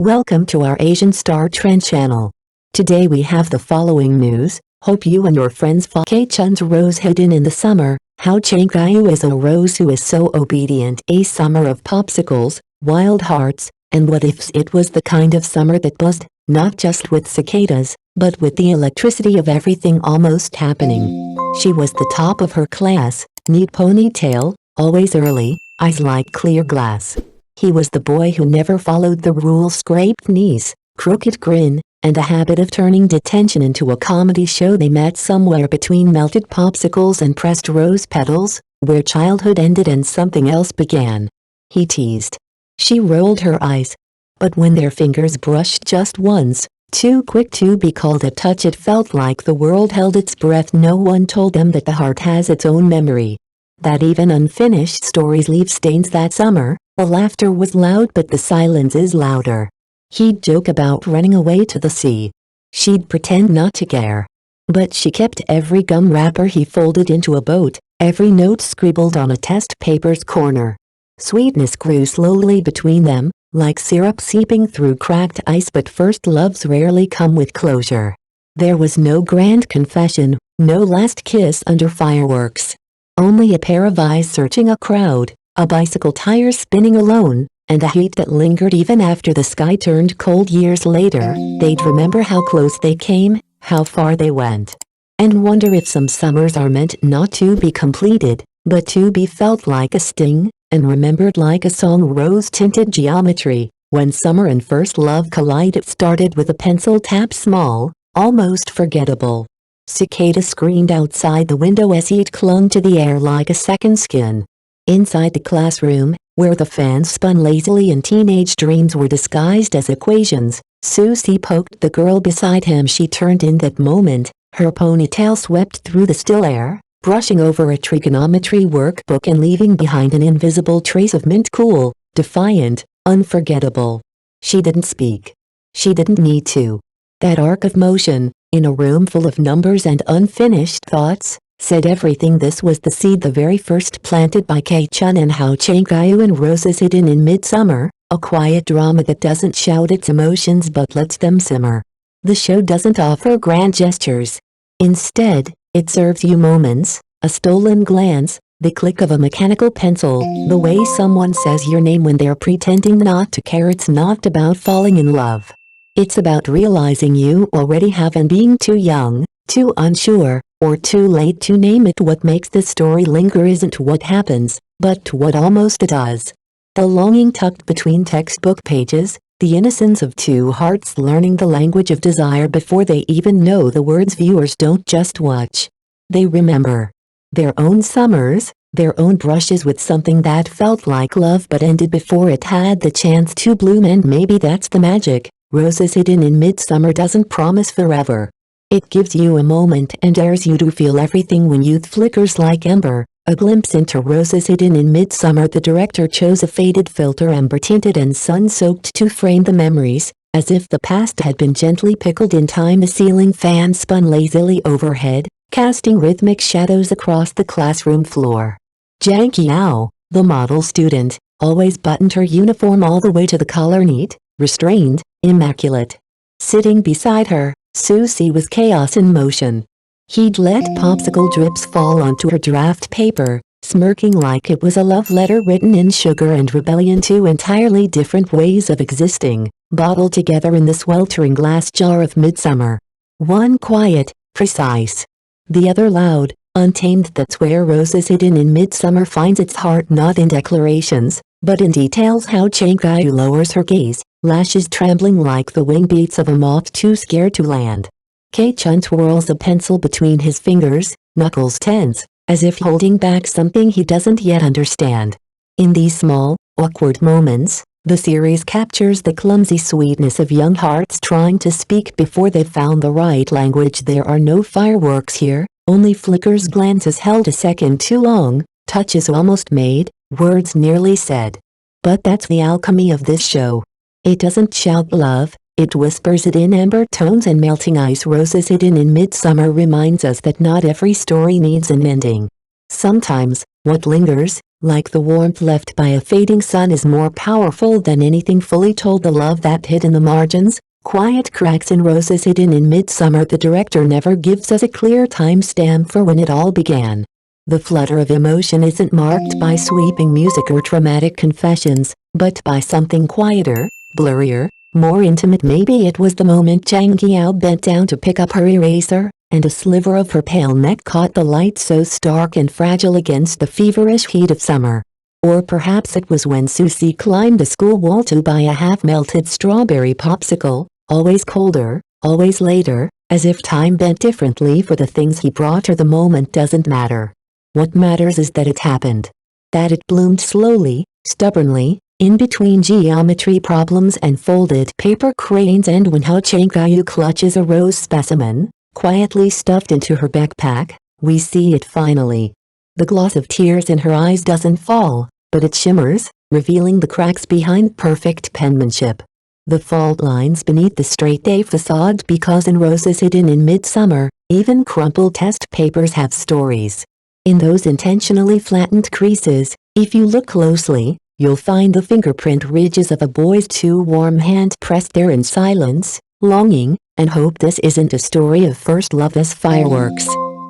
Welcome to our Asian Star Trend channel. Today we have the following news. Hope you and your friends follow K-Chun's rose hidden in the summer. How Chang-Kyu is a rose who is so obedient. A summer of popsicles, wild hearts, and what if it was the kind of summer that buzzed, not just with cicadas, but with the electricity of everything almost happening. She was the top of her class, neat ponytail, always early, eyes like clear glass. He was the boy who never followed the rules, scraped knees, crooked grin, and a habit of turning detention into a comedy show. They met somewhere between melted popsicles and pressed rose petals, where childhood ended and something else began. He teased. She rolled her eyes. But when their fingers brushed just once, too quick to be called a touch, it felt like the world held its breath. No one told them that the heart has its own memory. That even unfinished stories leave stains. That summer, the laughter was loud but the silence is louder. He'd joke about running away to the sea. She'd pretend not to care. But she kept every gum wrapper he folded into a boat, every note scribbled on a test paper's corner. Sweetness grew slowly between them, like syrup seeping through cracked ice, but first loves rarely come with closure. There was no grand confession, no last kiss under fireworks. Only a pair of eyes searching a crowd, a bicycle tire spinning alone, and a heat that lingered even after the sky turned cold. Years later, they'd remember how close they came, how far they went. And wonder if some summers are meant not to be completed, but to be felt like a sting, and remembered like a song. Rose-tinted geometry. When summer and first love collide, it started with a pencil tap, small, almost forgettable. Cicada screamed outside the window as he'd clung to the air like a second skin. Inside the classroom, where the fans spun lazily and teenage dreams were disguised as equations, Susie poked the girl beside him. She turned in that moment, her ponytail swept through the still air, brushing over a trigonometry workbook and leaving behind an invisible trace of mint. Cool, defiant, unforgettable. She didn't speak. She didn't need to. That arc of motion, in a room full of numbers and unfinished thoughts, said everything. This was the seed, the very first planted by K-Chun and How Chang-Kyu and Roses Hidden in Midsummer, a quiet drama that doesn't shout its emotions but lets them simmer. The show doesn't offer grand gestures. Instead, it serves you moments, a stolen glance, the click of a mechanical pencil, the way someone says your name when they're pretending not to care. It's not about falling in love. It's about realizing you already have and being too young, too unsure, or too late to name it. What makes this story linger isn't what happens, but what almost does. The longing tucked between textbook pages, the innocence of two hearts learning the language of desire before they even know the words. Viewers don't just watch. They remember. Their own summers, their own brushes with something that felt like love but ended before it had the chance to bloom. And maybe that's the magic. Roses Hidden in Midsummer doesn't promise forever. It gives you a moment and dares you to feel everything when youth flickers like ember. A glimpse into Roses Hidden in Midsummer. The director chose a faded filter, amber-tinted and sun-soaked, to frame the memories, as if the past had been gently pickled in time. The ceiling fan spun lazily overhead, casting rhythmic shadows across the classroom floor. Jiang Qiao, the model student, always buttoned her uniform all the way to the collar, neat, restrained, immaculate. Sitting beside her, Susie was chaos in motion. He'd let popsicle drips fall onto her draft paper, smirking like it was a love letter written in sugar and rebellion. Two entirely different ways of existing, bottled together in the sweltering glass jar of midsummer. One quiet, precise. The other loud, untamed. That's where Roses Hidden in Midsummer finds its heart, not in declarations, but in details. How Chang-Kyu lowers her gaze, lashes trembling like the wing beats of a moth too scared to land. K-Chun twirls a pencil between his fingers, knuckles tense, as if holding back something he doesn't yet understand. In these small, awkward moments, the series captures the clumsy sweetness of young hearts trying to speak before they've found the right language. There are no fireworks here, only flickers, glances held a second too long, touches almost made, words nearly said. But that's the alchemy of this show. It doesn't shout love, it whispers it in amber tones and melting ice. Roses Hidden in Midsummer reminds us that not every story needs an ending. Sometimes, What lingers, like the warmth left by a fading sun, is more powerful than anything fully told. The love that hid in the margins, quiet cracks and roses hidden in midsummer. The director never gives us a clear timestamp for when it all began. The flutter of emotion isn't marked by sweeping music or dramatic confessions, but by something quieter, blurrier, more intimate. Maybe it was the moment Zhang Qiao bent down to pick up her eraser, and a sliver of her pale neck caught the light so stark and fragile against the feverish heat of summer. Or perhaps it was when Susie climbed the school wall to buy a half-melted strawberry popsicle, always colder, always later, as if time bent differently for the things he brought her. The moment doesn't matter. What matters is that it happened. That it bloomed slowly, stubbornly, in between geometry problems and folded paper cranes. And when Hao Changyu clutches a rose specimen, quietly stuffed into her backpack, we see it finally. The gloss of tears in her eyes doesn't fall, but it shimmers, revealing the cracks behind perfect penmanship. The fault lines beneath the straight-A facade, because in roses hidden in midsummer, even crumpled test papers have stories. In those intentionally flattened creases, if you look closely, you'll find the fingerprint ridges of a boy's two warm hands pressed there in silence, longing, and hope. This isn't a story of first love as fireworks.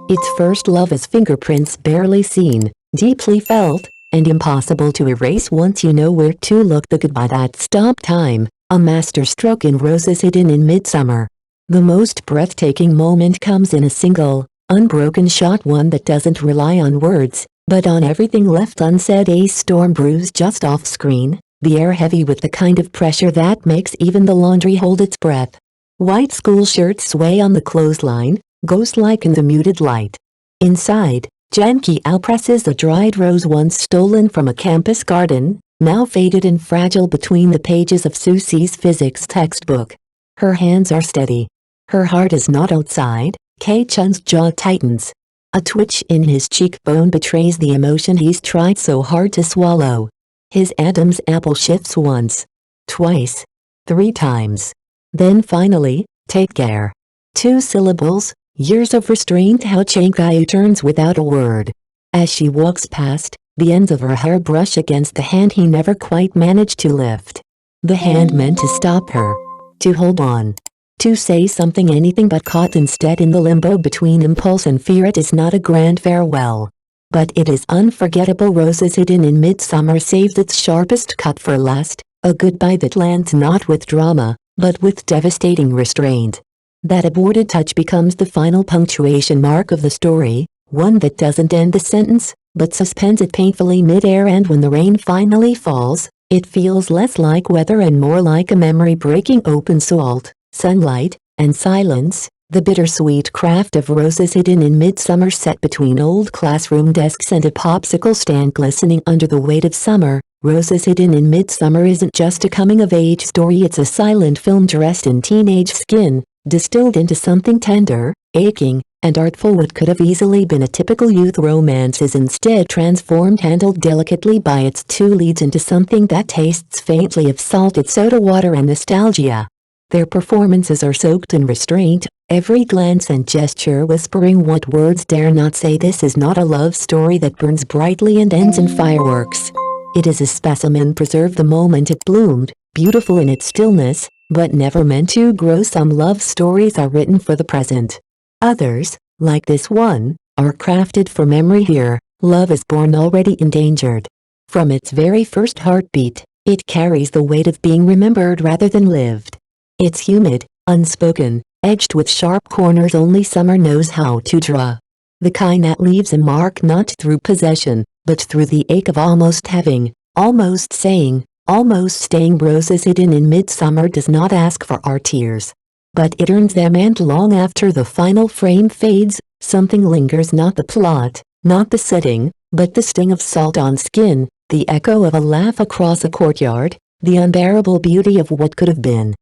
It's first love as fingerprints, barely seen, deeply felt, and impossible to erase once you know where to look. The goodbye that stopped time, a masterstroke in roses hidden in midsummer. The most breathtaking moment comes in a single, unbroken shot, one that doesn't rely on words, but on everything left unsaid. A storm brews just off screen, the air heavy with the kind of pressure that makes even the laundry hold its breath. White school shirts sway on the clothesline, ghost-like in the muted light. Inside, Zhang Qiao presses a dried rose once stolen from a campus garden, now faded and fragile between the pages of Susie's physics textbook. Her hands are steady. Her heart is not outside. K. Chun's jaw tightens. A twitch in his cheekbone betrays the emotion he's tried so hard to swallow. His Adam's apple shifts once, twice, 3 times. Then finally, take care. 2 syllables, years of restraint. Hao Changyu turns without a word. As she walks past, the ends of her hair brush against the hand he never quite managed to lift. The hand meant to stop her. To hold on. To say something, anything, but caught instead in the limbo between impulse and fear. It is not a grand farewell, but it is unforgettable. Roses hidden in midsummer saves its sharpest cut for last, a goodbye that lands not with drama, but with devastating restraint. That aborted touch becomes the final punctuation mark of the story, one that doesn't end the sentence, but suspends it painfully mid-air. And when the rain finally falls, it feels less like weather and more like a memory breaking open. Salt, sunlight, and silence, the bittersweet craft of roses hidden in midsummer, set between old classroom desks and a popsicle stand glistening under the weight of summer. Roses hidden in midsummer isn't just a coming-of-age story, it's a silent film dressed in teenage skin, distilled into something tender, aching, and artful. What could have easily been a typical youth romance is instead transformed, handled delicately by its 2 leads, into something that tastes faintly of salted soda water and nostalgia. Their performances are soaked in restraint, every glance and gesture whispering what words dare not say. This is not a love story that burns brightly and ends in fireworks. It is a specimen preserved the moment it bloomed, beautiful in its stillness, but never meant to grow. Some love stories are written for the present. Others, like this one, are crafted for memory. Here, love is born already endangered. From its very first heartbeat, it carries the weight of being remembered rather than lived. It's humid, unspoken, edged with sharp corners only summer knows how to draw. The kind that leaves a mark not through possession, but through the ache of almost having, almost saying, almost staying. Roses hidden in midsummer does not ask for our tears, but it earns them, and long after the final frame fades, something lingers. Not the plot, not the setting, but the sting of salt on skin, the echo of a laugh across a courtyard, the unbearable beauty of what could have been.